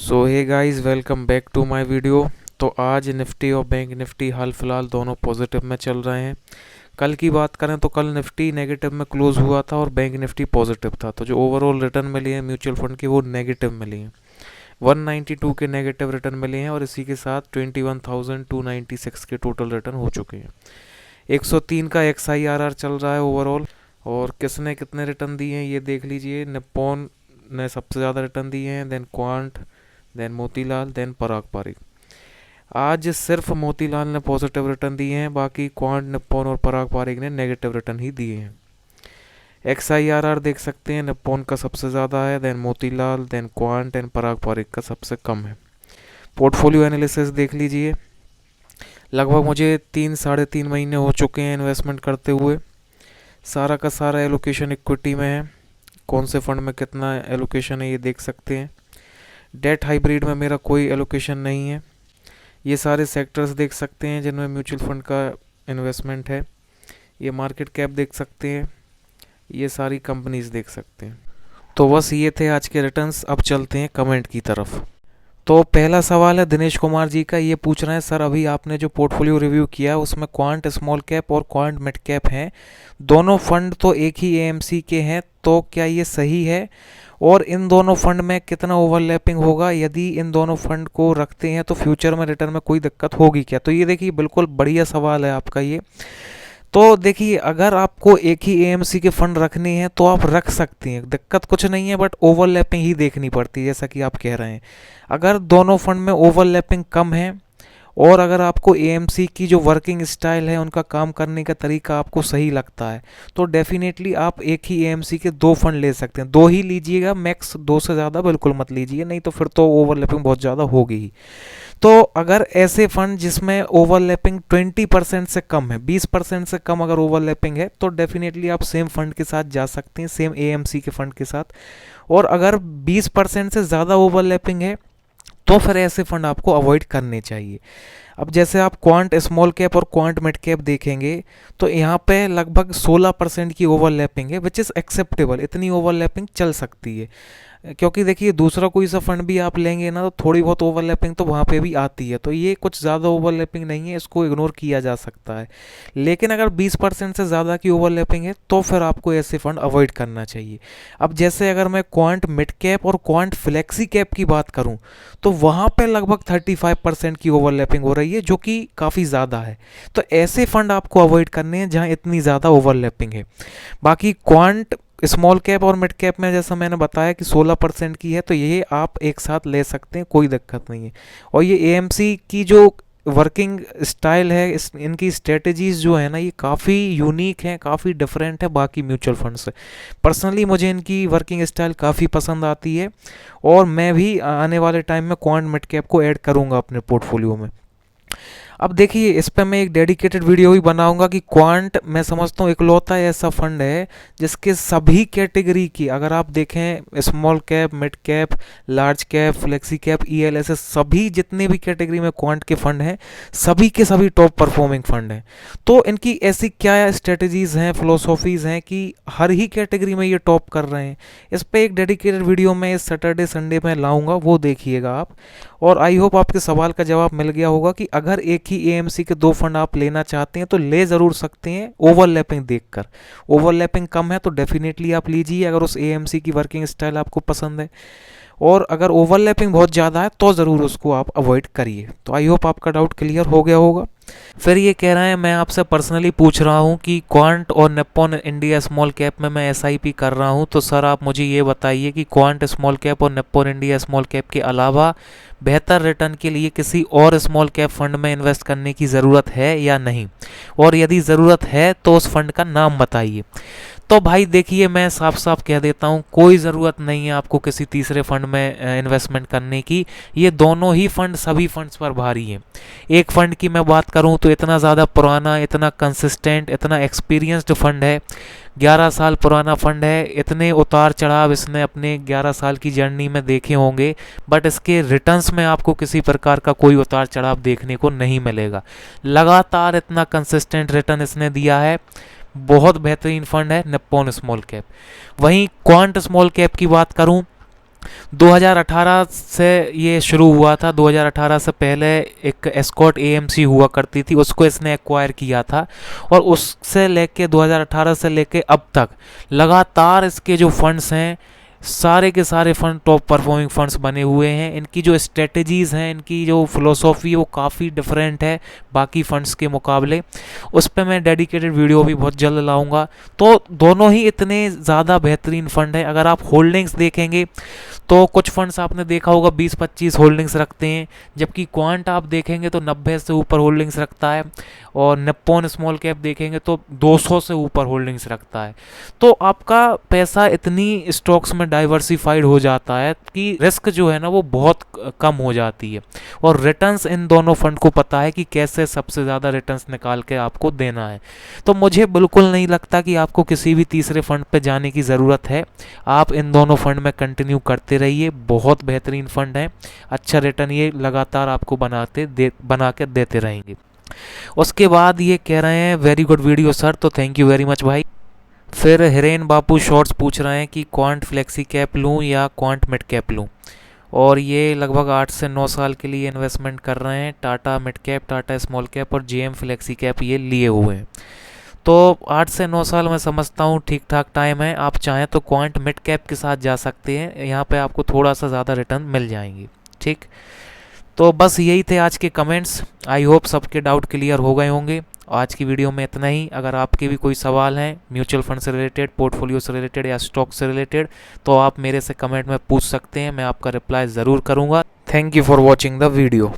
So hey guys, welcome back to my video. तो आज Nifty और बैंक निफ्टी हाल फिलहाल दोनों पॉजिटिव में चल रहे हैं। कल की बात करें तो कल निफ्टी नेगेटिव में क्लोज हुआ था और बैंक निफ्टी पॉजिटिव था। तो जो ओवरऑल रिटर्न मिली है म्यूचुअल फंड की वो नेगेटिव मिली है। 192 के नेगेटिव रिटर्न मिले हैं और इसी के साथ 21,296 के टोटल रिटर्न हो चुके हैं। 103 का XIRR चल रहा है ओवरऑल। और किसने कितने रिटर्न दिए हैं ये देख लीजिए। निप्पॉन ने सबसे ज़्यादा रिटर्न दिए हैं, then Quant, then Motilal, then Parag Parikh. आज सिर्फ मोतीलाल ने पॉजिटिव रिटर्न दिए हैं, बाकी क्वांट, निप्पॉन और पराग पारिक ने नेगेटिव रिटर्न ही दिए हैं। XIRR देख सकते हैं, निप्पॉन का सबसे ज़्यादा है, then Motilal, then Quant and Parag Parikh का सबसे कम है। पोर्टफोलियो एनालिसिस देख लीजिए। लगभग मुझे 3 साढ़े 3 महीने हो चुके हैं इन्वेस्टमेंट करते हुए। सारा का सारा एलोकेशन इक्विटी में है। कौन से फंड में कितना एलोकेशन है ये देख सकते हैं। डेट हाइब्रिड में मेरा कोई एलोकेशन नहीं है। ये सारे सेक्टर्स देख सकते हैं जिनमें म्यूचुअल फंड का इन्वेस्टमेंट है। ये मार्केट कैप देख सकते हैं, ये सारी कंपनीज देख सकते हैं। तो बस ये थे आज के रिटर्न्स। अब चलते हैं कमेंट की तरफ। तो पहला सवाल है दिनेश कुमार जी का। ये पूछ रहे हैं, सर अभी आपने जो पोर्टफोलियो रिव्यू किया उसमें क्वांट स्मॉल कैप और क्वांट मिड कैप हैं, दोनों फंड तो एक ही एएमसी के हैं, तो क्या ये सही है? और इन दोनों फंड में कितना ओवरलैपिंग होगा? यदि इन दोनों फंड को रखते हैं तो फ्यूचर में रिटर्न में कोई दिक्कत होगी क्या? तो ये देखिए, बिल्कुल बढ़िया सवाल है आपका ये। तो देखिए, अगर आपको एक ही एएमसी के फंड रखने हैं तो आप रख सकते हैं, दिक्कत कुछ नहीं है, बट ओवरलैपिंग ही देखनी पड़ती है जैसा कि आप कह रहे हैं। अगर दोनों फंड में ओवरलैपिंग कम है और अगर आपको एएमसी की जो वर्किंग स्टाइल है, उनका काम करने का तरीका आपको सही लगता है, तो डेफिनेटली आप एक ही एएमसी के दो फंड ले सकते हैं। दो ही लीजिएगा मैक्स, दो से ज़्यादा बिल्कुल मत लीजिए, नहीं तो फिर तो ओवरलैपिंग बहुत ज़्यादा होगी ही। तो अगर ऐसे फंड जिसमें ओवरलैपिंग 20% से कम है, 20% से कम अगर ओवरलैपिंग है, तो डेफिनेटली आप सेम फंड के साथ जा सकते हैं, सेम एएमसी के फंड के साथ। और अगर 20% से ज़्यादा ओवरलैपिंग है तो फिर ऐसे फंड आपको अवॉइड करने चाहिए। अब जैसे आप क्वांट स्मॉल कैप और क्वांट मिड कैप देखेंगे तो यहाँ पे लगभग 16% की ओवरलैपिंग है, विच इज़ एक्सेप्टेबल। इतनी ओवरलैपिंग चल सकती है, क्योंकि देखिए दूसरा कोई सा फंड भी आप लेंगे ना तो थोड़ी बहुत ओवरलैपिंग तो वहाँ पे भी आती है। तो ये कुछ ज़्यादा ओवरलैपिंग नहीं है, इसको इग्नोर किया जा सकता है। लेकिन अगर 20% से ज़्यादा की ओवरलैपिंग है तो फिर आपको ऐसे फंड अवॉइड करना चाहिए। अब जैसे अगर मैं क्वांट मिड कैप और क्वांट फ्लेक्सी कैप की बात करूँ तो वहाँ पे लगभग 35% की ओवरलैपिंग हो रही है, जो कि काफ़ी ज़्यादा है। तो ऐसे फंड आपको अवॉइड करने हैं जहाँ इतनी ज़्यादा ओवरलैपिंग है। बाकी क्वांट स्मॉल कैप और मिड कैप में जैसा मैंने बताया कि 16% की है, तो ये आप एक साथ ले सकते हैं, कोई दिक्कत नहीं है। और ये एएमसी की जो वर्किंग स्टाइल है, इनकी स्ट्रेटजीज जो है ना, ये काफ़ी यूनिक है, काफ़ी डिफरेंट है बाकी म्यूचुअल फंड से। पर्सनली मुझे इनकी वर्किंग स्टाइल काफ़ी पसंद आती है और मैं भी आने वाले टाइम में क्वांट मिड कैप को ऐड करूँगा अपने पोर्टफोलियो में। अब देखिए, इस पर मैं एक डेडिकेटेड वीडियो भी बनाऊंगा कि क्वांट मैं समझता हूँ इकलौता ऐसा फंड है जिसके सभी कैटेगरी की, अगर आप देखें small cap, mid cap, large cap, flexi cap, ELSS, सभी जितने भी कैटेगरी में क्वांट के फंड हैं, सभी के सभी टॉप परफॉर्मिंग फंड हैं। तो इनकी ऐसी क्या स्ट्रेटजीज हैं, फिलोसॉफीज़ हैं कि हर ही कैटेगरी में ये टॉप कर रहे हैं। इस पर एक डेडिकेटेड वीडियो मैं इस सैटरडे संडे में लाऊंगा, वो देखिएगा आप। और आई होप आपके सवाल का जवाब मिल गया होगा कि अगर एक ही एएमसी के दो फंड आप लेना चाहते हैं तो ले ज़रूर सकते हैं, ओवरलैपिंग देखकर। ओवरलैपिंग कम है तो डेफिनेटली आप लीजिए अगर उस एएमसी की वर्किंग स्टाइल आपको पसंद है। और अगर ओवरलैपिंग बहुत ज़्यादा है तो ज़रूर उसको आप अवॉइड करिए। तो आई होप आपका डाउट क्लियर हो गया होगा। फिर ये कह रहे हैं, मैं आपसे पर्सनली पूछ रहा हूँ कि क्वांट और निप्पॉन इंडिया स्मॉल कैप में मैं एसआईपी कर रहा हूँ, तो सर आप मुझे ये बताइए कि क्वांट स्मॉल कैप और निप्पॉन इंडिया स्मॉल कैप के अलावा बेहतर रिटर्न के लिए किसी और स्मॉल कैप फंड में इन्वेस्ट करने की ज़रूरत है या नहीं, और यदि ज़रूरत है तो उस फंड का नाम बताइए। तो भाई देखिए, मैं साफ साफ कह देता हूँ, कोई ज़रूरत नहीं है आपको किसी तीसरे फंड में इन्वेस्टमेंट करने की। ये दोनों ही फंड सभी फंड्स पर भारी हैं। एक फ़ंड की मैं बात करूं तो इतना ज़्यादा पुराना, इतना कंसिस्टेंट, इतना एक्सपीरियंस्ड फंड है, 11 साल पुराना फंड है, इतने उतार चढ़ाव इसने अपने 11 साल की जर्नी में देखे होंगे, बट इसके रिटर्न्स में आपको किसी प्रकार का कोई उतार चढ़ाव देखने को नहीं मिलेगा। लगातार इतना कंसिस्टेंट रिटर्न इसने दिया है। बहुत बेहतरीन फंड है निप्पॉन स्मॉल कैप। वहीं क्वांट स्मॉल कैप की बात करूं 2018 से ये शुरू हुआ था। 2018 से पहले एक एस्कॉर्ट एएमसी हुआ करती थी, उसको इसने एक्वायर किया था। और उससे लेके 2018 से लेके अब तक लगातार इसके जो फंड्स हैं, सारे के सारे फंड टॉप परफॉर्मिंग फंड्स बने हुए हैं। इनकी जो स्ट्रेटजीज़ हैं, इनकी जो फिलोसॉफी है वो काफ़ी डिफरेंट है बाकी फंड्स के मुकाबले। उस पर मैं डेडिकेटेड वीडियो भी बहुत जल्द लाऊंगा। तो दोनों ही इतने ज़्यादा बेहतरीन फंड है। अगर आप होल्डिंग्स देखेंगे तो कुछ फंड्स आपने देखा होगा 20-25 होल्डिंग्स रखते हैं, जबकि क्वांट आप देखेंगे तो 90 से ऊपर होल्डिंग्स रखता है। और निप्पॉन स्मॉल कैप देखेंगे तो 200 से ऊपर होल्डिंग्स रखता है। तो आपका पैसा इतनी स्टॉक्स में डाइवर्सिफाइड हो जाता है कि रिस्क जो है ना वो बहुत कम हो जाती है। और रिटर्न्स इन दोनों फंड को पता है कि कैसे सबसे ज़्यादा रिटर्न्स निकाल के आपको देना है। तो मुझे बिल्कुल नहीं लगता कि आपको किसी भी तीसरे फंड पे जाने की ज़रूरत है। आप इन दोनों फंड में कंटिन्यू करते रहिए, बहुत बेहतरीन फंड है। अच्छा रिटर्न ये लगातार आपको बना के देते रहेंगे। उसके बाद ये कह रहे हैं वेरी गुड वीडियो सर, तो थैंक यू वेरी मच भाई। फिर हिरेन बापू शॉर्ट्स पूछ रहे हैं कि क्वांट फ्लेक्सी कैप लूँ या क्वांट मिड कैप लूँ। और ये लगभग 8 से 9 साल के लिए इन्वेस्टमेंट कर रहे हैं। Tata mid cap, Tata small cap और जेएम फ्लेक्सी कैप ये लिए हुए हैं। तो 8 से 9 साल मैं समझता हूँ ठीक ठाक टाइम है। आप चाहें तो क्वांट मिड कैप के साथ जा सकते हैं, यहाँ पे आपको थोड़ा सा ज़्यादा रिटर्न मिल जाएंगी। ठीक, तो बस यही थे आज के कमेंट्स। आई होप सबके डाउट क्लियर हो गए होंगे। आज की वीडियो में इतना ही। अगर आपके भी कोई सवाल हैं म्यूचुअल फंड से रिलेटेड, पोर्टफोलियो से रिलेटेड या स्टॉक से रिलेटेड, तो आप मेरे से कमेंट में पूछ सकते हैं, मैं आपका रिप्लाई ज़रूर करूँगा। Thank you for watching the video.